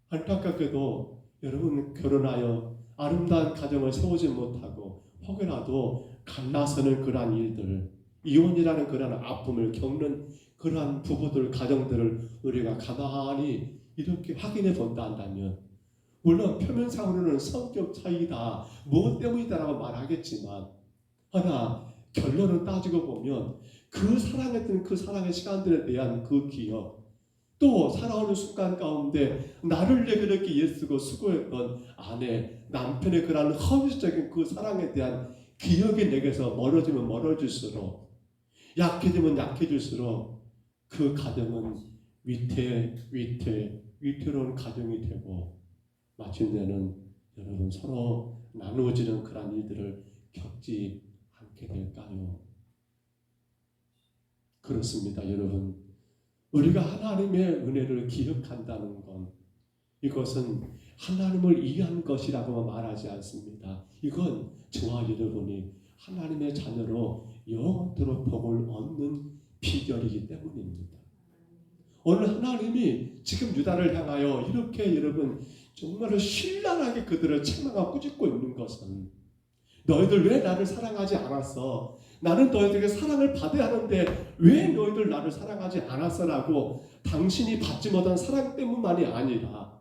안타깝게도 여러분 결혼하여 아름다운 가정을 세우지 못하고 혹여라도 갈라서는 그러한 일들, 이혼이라는 그러한 아픔을 겪는 그러한 부부들, 가정들을 우리가 가만히 이렇게 확인해 본다 한다면, 물론 표면상으로는 성격 차이다, 무엇 때문이다라고 말하겠지만, 하나 결론을 따지고 보면 그 사랑했던 그 사랑의 시간들에 대한 그 기억, 또 살아오는 순간 가운데 나를 위해 그렇게 애쓰고 수고했던 아내, 남편의 그러한 헌신적인 그 사랑에 대한 기억이 내게서 멀어지면 멀어질수록, 약해지면 약해질수록 그 가정은 위태로운 가정이 되고 마침내는 여러분 서로 나누어지는 그런 일들을 겪지 않게 될까요? 그렇습니다, 여러분. 우리가 하나님의 은혜를 기억한다는 건, 이것은 하나님을 이해한 것이라고 말하지 않습니다. 이건 저와 여러분이 하나님의 자녀로 영원토록 복을 얻는 비결이기 때문입니다. 오늘 하나님이 지금 유다를 향하여 이렇게 여러분 정말 신랄하게 그들을 책망하고 꾸짖고 있는 것은, 너희들 왜 나를 사랑하지 않았어? 나는 너희들에게 사랑을 받아야 하는데 왜 너희들 나를 사랑하지 않았어라고 당신이 받지 못한 사랑 때문만이 아니라,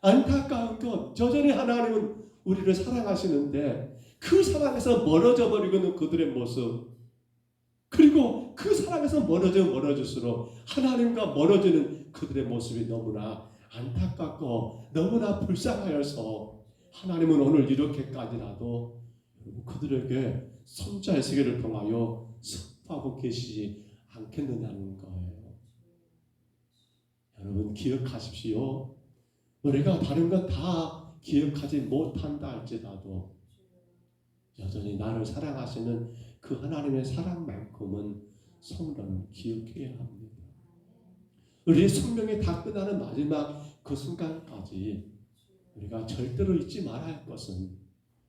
안타까운 건 여전히 하나님은 우리를 사랑하시는데 그 사랑에서 멀어져 버리고 있는 그들의 모습, 그리고 그 사랑에서 멀어질수록 하나님과 멀어지는 그들의 모습이 너무나 안타깝고 너무나 불쌍하여서 하나님은 오늘 이렇게까지라도 그들에게 손자의 세계를 통하여 선포하고 계시지 않겠느냐는 거예요. 여러분 기억하십시오. 우리가 다른 것 다 기억하지 못한다 할지라도 여전히 나를 사랑하시는 그 하나님의 사랑만큼은 성도는 기억해야 합니다. 우리의 생명이 다 끝나는 마지막 그 순간까지 우리가 절대로 잊지 말아야 할 것은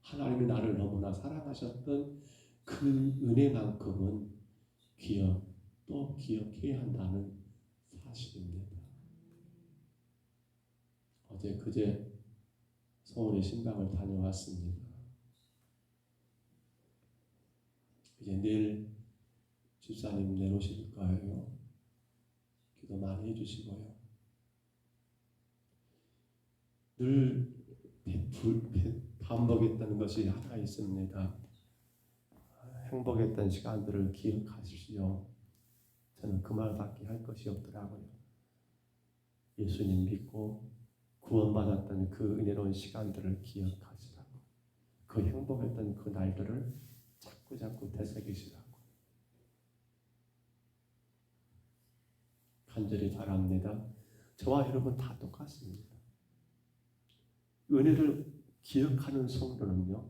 하나님이 나를 너무나 사랑하셨던 그 은혜만큼은 또 기억해야 한다는 사실입니다. 그제 서울에 신방을 다녀왔습니다. 이제 내일 집사님 내놓으실 거예요. 기도 많이 해주시고요. 늘 반복했던 것이 하나 있습니다. 행복했던 시간들을 기억하십시오. 저는 그 말밖에 할 것이 없더라고요. 예수님 믿고 구원받았던 그 은혜로운 시간들을 기억하시라고, 그 행복했던 그 날들을 자꾸 되새기시라고 간절히 바랍니다. 저와 여러분 다 똑같습니다. 은혜를 기억하는 성도는요,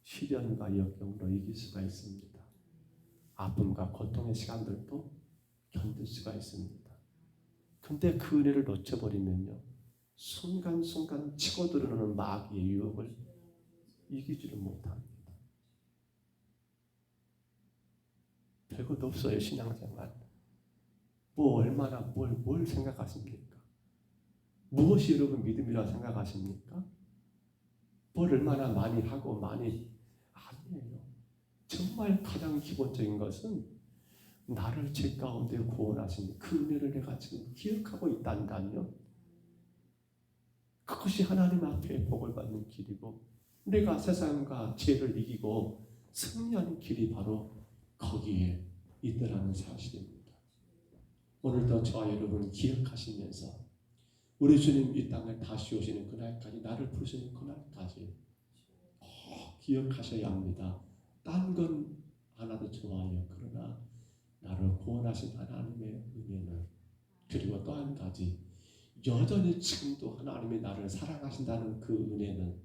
시련과 역경으로 이길 수가 있습니다. 아픔과 고통의 시간들도 견딜 수가 있습니다. 근데 그 은혜를 놓쳐버리면요, 순간순간 치고 들어오는 마귀의 유혹을 이기지를 못합니다. 별것도 없어요. 신앙생활 얼마나 뭘 생각하십니까? 무엇이 여러분 믿음이라 생각하십니까? 뭘 얼마나 많이 하고 많이 아니에요. 정말 가장 기본적인 것은 나를 죄 가운데 구원하신 그 은혜를 내가 지금 기억하고 있단다면 그것이 하나님 앞에 복을 받는 길이고, 내가 세상과 죄를 이기고 승리하는 길이 바로 거기에 있더라는 사실입니다. 오늘도 저와 여러분 기억하시면서 우리 주님 이 땅에 다시 오시는 그날까지, 나를 부르시는 그날까지 기억하셔야 합니다. 딴 건 안 하도 좋아요. 그러나 나를 구원하신 하나님의 은혜는, 그리고 또 한 가지, 여전히 지금도 하나님이 나를 사랑하신다는 그 은혜는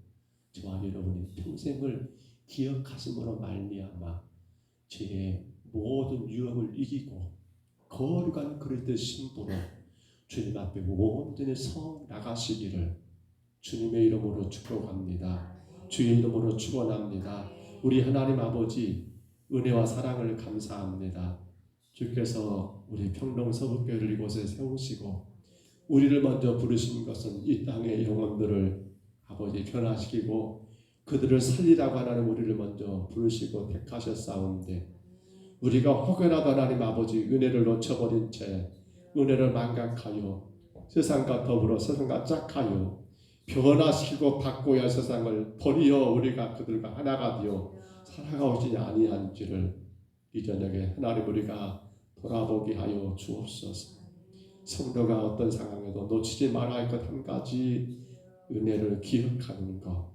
저와 여러분이 평생을 기억하심으로 말미암아 죄의 모든 유혹을 이기고 거룩한 그리스도의 신부로 주님 앞에 온전히 서 나가시기를 주님의 이름으로 축복합니다. 주의 이름으로 축원합니다. 우리 하나님 아버지 은혜와 사랑을 감사합니다. 주께서 우리 평동 서북교회를 이곳에 세우시고 우리를 먼저 부르신 것은 이 땅의 영혼들을 아버지 변화시키고 그들을 살리라고 하나님 우리를 먼저 부르시고 택하셨사온데, 우리가 혹여나도 하나님 아버지 은혜를 놓쳐버린 채 은혜를 망각하여 세상과 더불어 세상과 짝하여 변화시키고 바꾸야 세상을 버리어 우리가 그들과 하나가 되어 살아가오지 아니한지를 이 저녁에 하나님 우리가 돌아보게 하여 주옵소서. 성도가 어떤 상황에도 놓치지 말아야 할 것 한 가지, 은혜를 기억하는 것.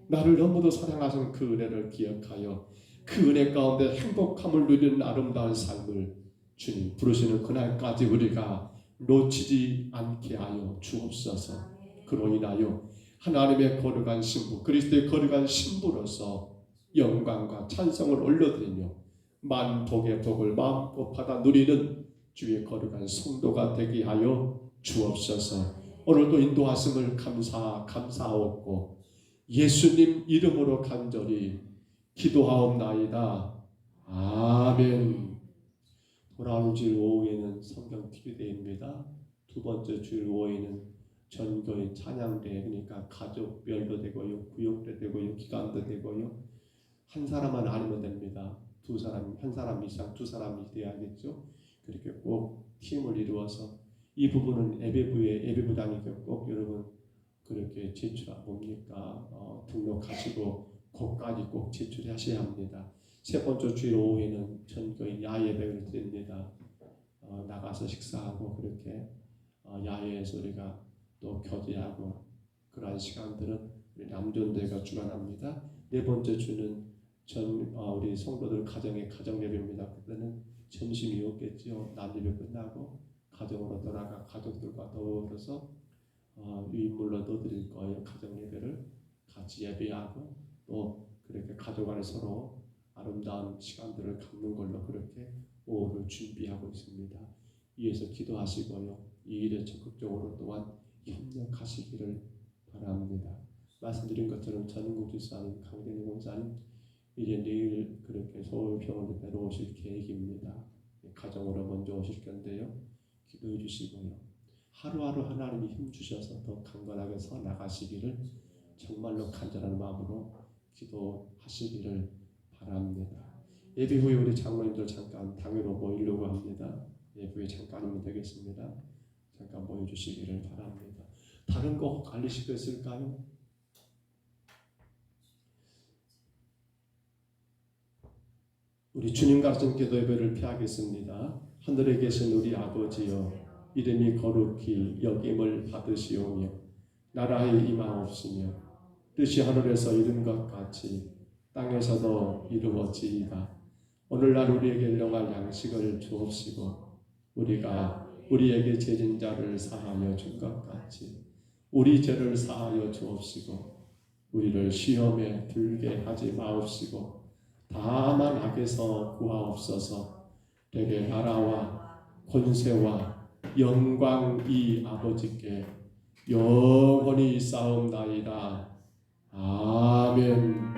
나를 너무도 사랑하시는 그 은혜를 기억하여 그 은혜 가운데 행복함을 누리는 아름다운 삶을 주님 부르시는 그날까지 우리가 놓치지 않게 하여 주옵소서. 그로 인하여 하나님의 거룩한 신부, 그리스도의 거룩한 신부로서 영광과 찬송을 올려드리며 만복의 복을 마음껏 받아 누리는 주의 거룩한 성도가 되게 하여 주옵소서. 오늘도 인도하심을 감사하옵고 예수님 이름으로 간절히 기도하옵나이다. 아멘. 돌아오는 주일 오후에는 성경 TV대회입니다. 두 번째 주일 오후에는 전교회 찬양대, 그러니까 가족별도 되고요, 구역도 되고요, 기간도 되고요. 한 사람만 아니면 됩니다. 두 사람, 한 사람 이상, 두 사람이 돼야겠죠. 그렇게 꼭 팀을 이루어서 이 부분은 예배부장님께 꼭 여러분 그렇게 제출합니까? 등록하시고 그것까지 꼭 제출하셔야 합니다. 세 번째 주일 오후에는 전교인 야예배를 드립니다. 나가서 식사하고 그렇게 야외에서 우리가 또 교제하고 그러한 시간들은 우리 남존대가 주관합니다. 네 번째 주는 우리 성도들 가정의 가정 예배입니다. 그때는 점심이었겠지요. 남예배 끝나고 가정으로 돌아가 가족들과 더불어서 유인물로 드릴 거예요. 가정 예배를 같이 예배하고 또 그렇게 가족 안에 서로 아름다운 시간들을 갖는 걸로 그렇게 오후를 준비하고 있습니다. 위에서 기도하시고요. 이 일에 적극적으로 또한 협력하시기를 바랍니다. 말씀드린 것처럼 전국 지사님, 강대리 공사님 이제 내일 그렇게 서울병원에 내려오실 계획입니다. 가정으로 먼저 오실 건데요. 기도해 주시고요. 하루하루 하나님이 힘 주셔서 더 강건하게 서 나가시기를 정말로 간절한 마음으로 기도하시기를 바랍니다. 예배 후에 우리 장로님들 잠깐 당회로 모이려고 합니다. 예배 후에 잠깐이면 되겠습니다. 잠깐 모여주시기를 바랍니다. 다른 거 혹 알리실 거 있을까요? 우리 주님 가르친 기도 예배를 피하겠습니다. 하늘에 계신 우리 아버지여, 이름이 거룩히 여김을 받으시오며 나라의 임하옵시며 뜻이 하늘에서 이룬 것 같이 땅에서도 이루어지이다. 오늘날 우리에게 일용할 양식을 주옵시고 우리가 우리에게 죄진 자를 사하여 준 것 같이 우리 죄를 사하여 주옵시고 우리를 시험에 들게 하지 마옵시고 다만 악에서 구하옵소서. 되게 나라와 권세와 영광이 아버지께 영원히 싸움나이다. 아멘.